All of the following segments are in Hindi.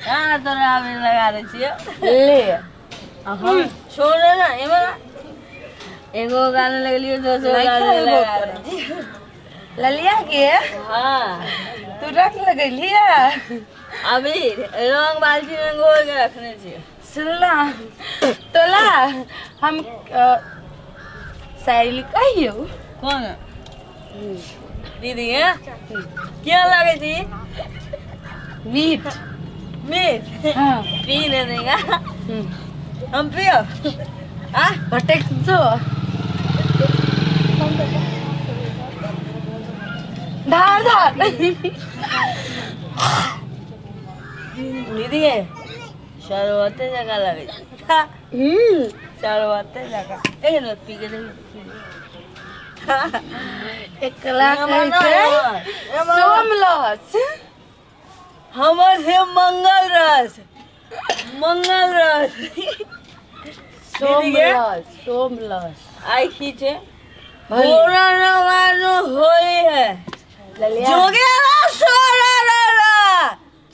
हां तोरा आवे लगा दे छियो ले हम छोड़ ना एमे एगो गाने लगलियो दोसर गाने लगा दे ललिया के हां तू रख लगलिया अभी रंग बाल्टी में घोल के रखने छियो सुनला तोला हम शायरी कहियो कौन दीदी है क्या लगे थी मीट मीट हाँ पीने देगा हम पियो हाँ भटक जो धार धार दीदी है शरबते जगह लगे शरबते जगह एक नोट पी के दे एक लाख सोमलस हमर से मंगल रस सोमलस आई खींचे पूरा नवानो होली है जोगेरा सोरारा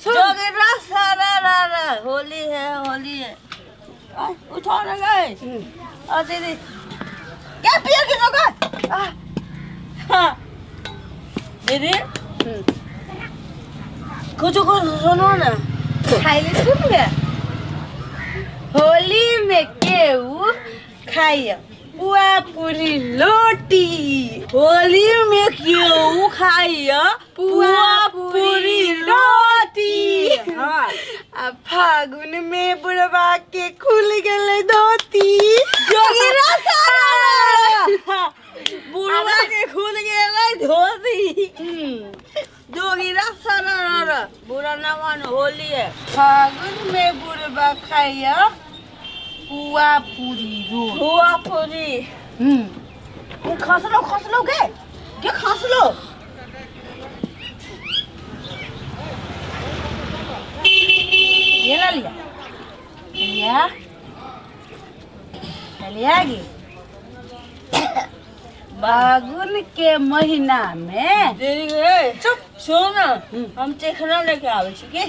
जोगेरा सोरारा होली है उठा ना गए और दीदी क्या पिया की जगह हाँ दीदी कुछ सुनो ना खाइले सुन ले होली में केहू खाइया पुआ पूरी रोटी होली में क्यों खाइया पुआ पूरी रोटी हाँ अब फागुन में बुढ़वा के खुल गए धोती जोगिरा सारा बुढ़वा के खुल गए धोती जोगिरा सारा बुरा नवान होली है फागुन में बुढ़वा खाइया पुआ पूरी खस लो क्या खस लो ये ला लिया गे फागुन के महीना में चुप सुनो ना हम चिकना लेके आवे छी के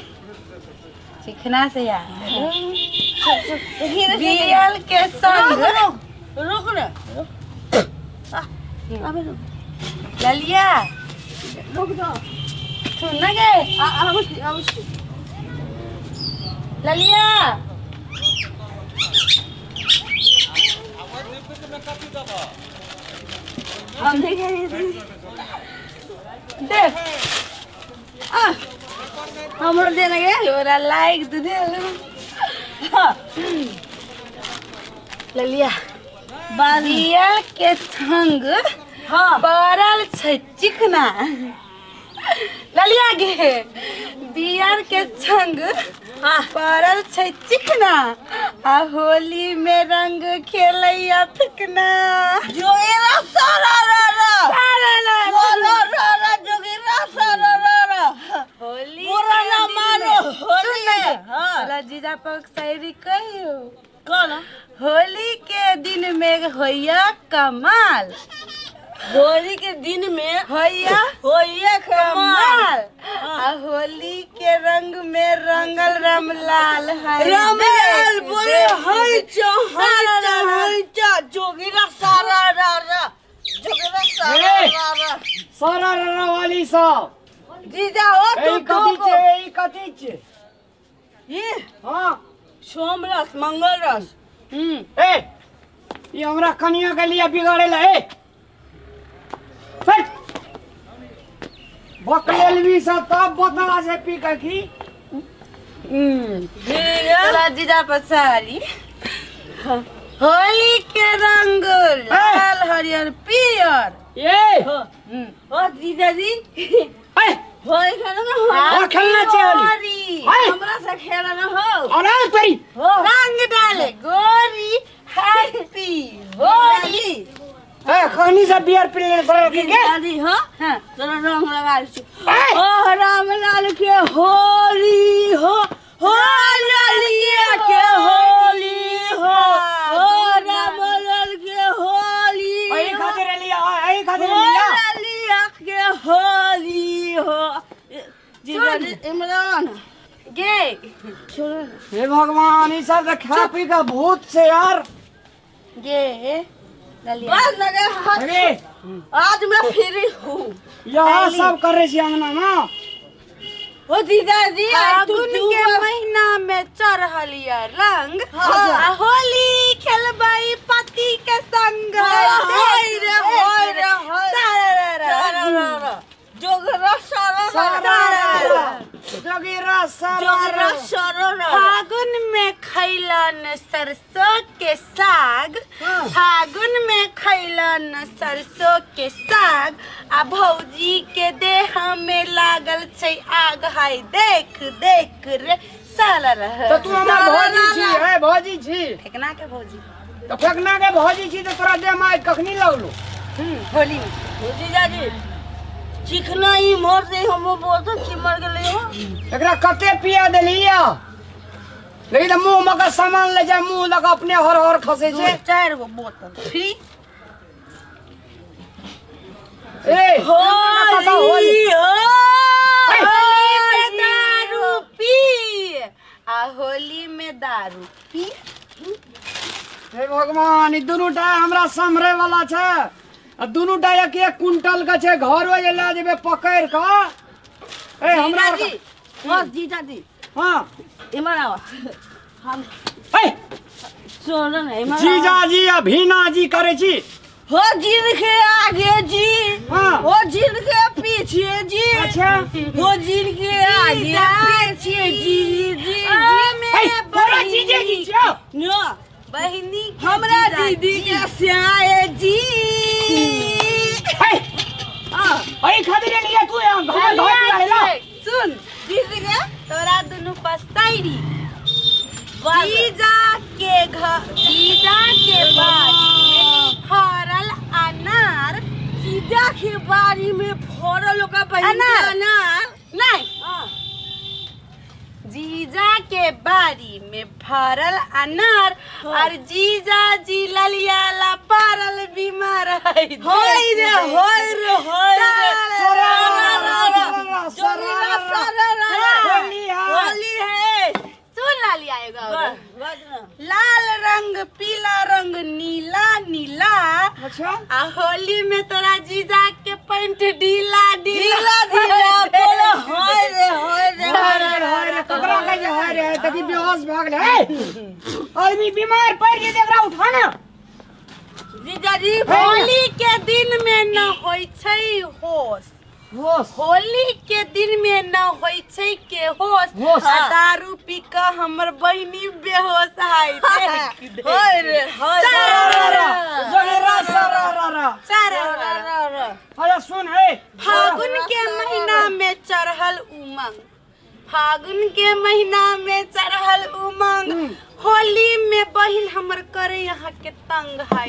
चिकना से यार बियल के संग रुक ना ललिया रुक दो सुन ना गे ललिया हम देखे देख हमर देने गे तोरा लाइक दे ललिया बियल के संग हाँ पड़ल छै चिकना ललिया गे बियर के संग हाँ पड़ल छै चिकना आ होली में रंग खेलैया फिकना जोगिरा सारा जोगिरा सारा होली पूरा ना मानो होली है हाँ जीजा पक शायरी कहियो कौन होली के दिन में होइया कमाल होली के दिन में होइया कमाल आ होली के रंग में रंगल रामलाल है रामलाल बोले हाय चा जोगिरा सारा जोगिरा सारा वाली सब जीजा हो तो ए कथी ये हां सोम रस मंगल रस ए ये हमरा कनिया के लिए बिगाड़ेला ए फट बकलेलवी सब तब बता से पी के की जीजा पसारी होली के रंग लाल हरियर पियर ए ओ जीजा जी ए होली खेलना हो खेलना चाहिए हमरा से खेलना हो अरे तेरी रंग डाले गोरी हैप्पी होली ए खनी से बियर पी ले तोरा के दादी हां तोरा रंग लगा छी ओ रामलाल के होली हो ललिया के होली हो ओ रामलाल के होली आई खातिर लिया ललिया के होली हो जी इमरान गे छोड़ो ना। हे भगवान ये सब खा पी का भूत से यार। ये बस लगे हाथ। अरे आज मैं फ्री हूँ। यहाँ सब कर रहे अंगना में। ओ जीजा जी फागुन के महीना में चढ़लिया रंग आ होली खेलबाई पति के संग। होय रे होय रे होय। जोगरा जोगिरा जोगरा सारा फागुन में खैलन सरसों के साग। फागुन में खैलन सरसों के साग आ भौजी के देह में लागल छै आग। हाय देख देख रे साला रह। तो तू हमार भौजी छी है भौजी छी। फेकना के भौजी तो फेंकना के भौजी छी तो तोरा दे माय कखनी लगलो। होली में जीजा जी चिकना ही मर दे हम बोलतो कि मर गेले हो। एकरा कते पिया देलिया लेकिन मुंह में का सामान ले जा मुंह लगा अपने हर हर खसे छे। 4 गो बोतल फ्री। ए होली होली में दारू पी आ होली में दारू पी। हे भगवान ई दुनु टा हमरा समरे वाला छे। आ दुनु टा एक कुंटल का छे घर में ले जेबे पकड़ का। ए हमरा जीजा जी ओ जीजा जी हां इमर आओ। हम ए सुनो ना इमर जीजा जी आ भीना जी करे छी। हो जिन के आगे जी हाँ। हो जिन के पीछे जी। अच्छा हो जिन के आगे पीछे जी जी ए पूरा जीजे जी छो। नो बहिनी हमरा दीदी के स्याए जी। ए आई खातिर लिया तू यहाँ घर घर आइला। सुन दीदी के तोरा दुनु पछताई। जीजा के बारी में फरल अनार। जीजा के बारी में फोड़ल का बहिन के अनार नहीं जीजा के बारी में फरल अनार और जीजा जी ललियाला पारल बीमार है। होय रे होय रे होय रे होली है। सुन लालिया एगो लाल रंग पीला रंग नीला नीला। अच्छा आ होली में तोरा जीजा के पैंट ढीला ढीला ढीला बोलो होय रे होय रे हाय रे ककरा का जे हाय रे तकी बेहोश भ गेले। आदमी बीमार पड़ जे एकरा उठाना। जीजा जी होली के दिन में न होय छै होश। होश होली के दिन में न होय छै के होश। होश। आ दारू पी के हमर बहिनी बेहोश है। होय रे होय जोगिरा सारा अरे सुन हे फागुन के महीना में चढ़ल उमंग। फागुन के महीना में चढ़ल उमंग। होली में बहिन हमर करे यहाँ के तंग है।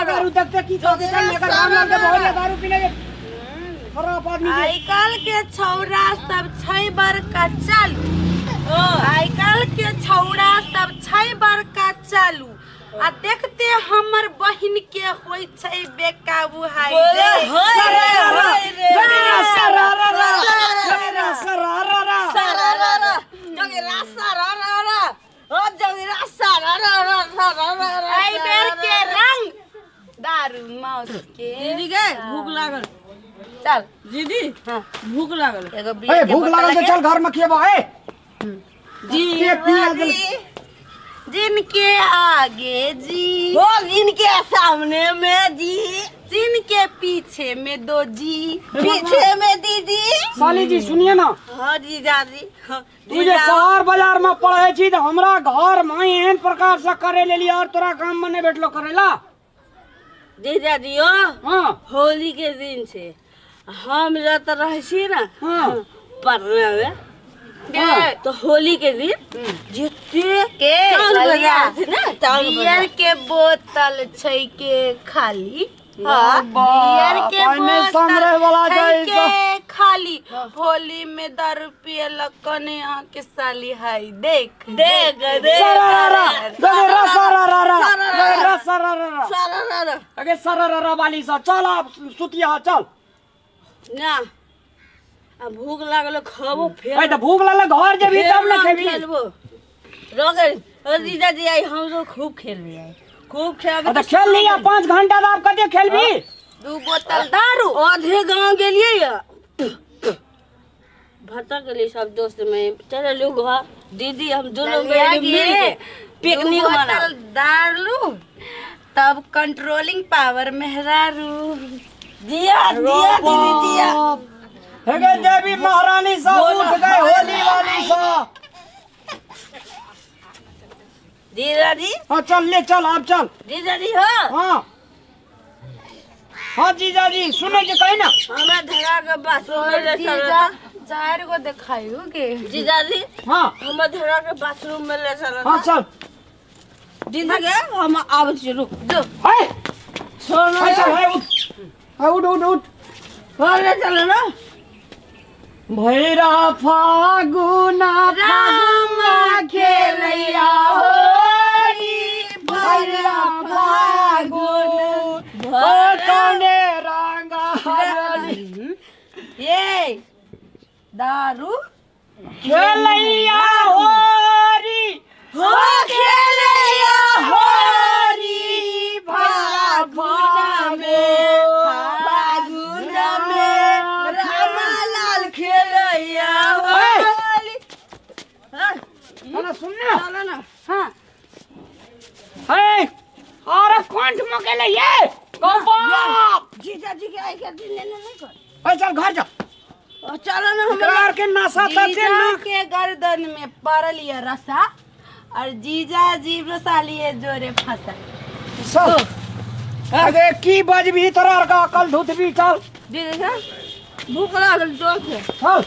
दारू देखते की लेकर राम लाल के बहुत दारू पीने के खराब आदमी आई काल के छौरा सब छै बड़का चालू। आई काल के छौरा सब छै बड़का चालू। आ देखते हमर बहिन के होय छै बेकाबू हाय। आई बेर के रंग दारू मौत के। दीदी के भूख लागल। चल दीदी हाँ भूख लागल। एगो ए भूख लागल तो चल घर में खिएबो ए जी जिनके आगे जी हो इनके सामने में जी जिनके पीछे में 2 जी पीछे में दीदी। साली जी सुनिए ना हाँ जीजा जी हाँ, तू जे शहर बाजार में पढ़े छी तो हमरा घर में एहन प्रकार से करे लेली और तोरा काम में नहीं बैठलो करेला। जीजा जी हो हाँ होली के दिन से हम जत रहे छी ना हाँ पढ़ने में तो होली के दिन जितने के टाउन ललिया बाजार थे ना टाउन बियर के बोतल छै के खाली। हाँ, बियर के पानी संग्रह वाला बोतल जाए छै के खाली। होली में दारू पियलक कने यहाँ के साली है। देख देख सरारा जोगिरा सरारा सरारा सारा अगे सरारा वाली सा चल आप सुतिया चल ना अब भूख लागल खाबो ए त भूख लागल घर जेबी तब न खेबी खेलबो रोके जीजा जी आई हम तो खूब खेल लिया खूब खेल त खेल लिया 5 घंटा अब कते खेलबी 2 बोतल दारू आधे गांव गेलिए या भटक के लिए सब दोस्त में चलो लोग घर दीदी हम दोनों मिल के पिकनिक मना दारू तब कंट्रोलिंग पावर मेहरारू दिया दिया दीदी दिया हेगे देवी महारानी सब उठ गए होली वाली सब दीदा जी हां चल ले चल अब चल दीदा जी हाँ हां हां जीजा जी सुने के कहीं ना हमें धरा के बाथरूम में ले चलो जीजा 4 को दिखाइयो के जीजा जी हां हमें धरा के बाथरूम में ले चलो हां चल दीदा के हम आब चलो जो हाय सोना हाय चल हाय उठ उठ उठ घर ले चलो ना भैरा फागुना राम खेलैया होरी भैरा फागुन भटने रंगा हरली ये दारू खेलैया होरी हो खेलैया होरी फागुन में फागुन में रामलाल खेलैया होरी ना सुनना चलो ना हां है अरे कंठ में के लिए बाप जीजा जी के आई के दिन लेने नहीं कर ओए चल घर जा चलो ना हम इकरार के नशा तते जीजा ना के गर्दन में पड़ल ये रसा और जीजा जी रसा लिए जोरे फंसा सब अरे की बजबी तोरा का अकल धुत भी चल दीदी भूख लागल तो चल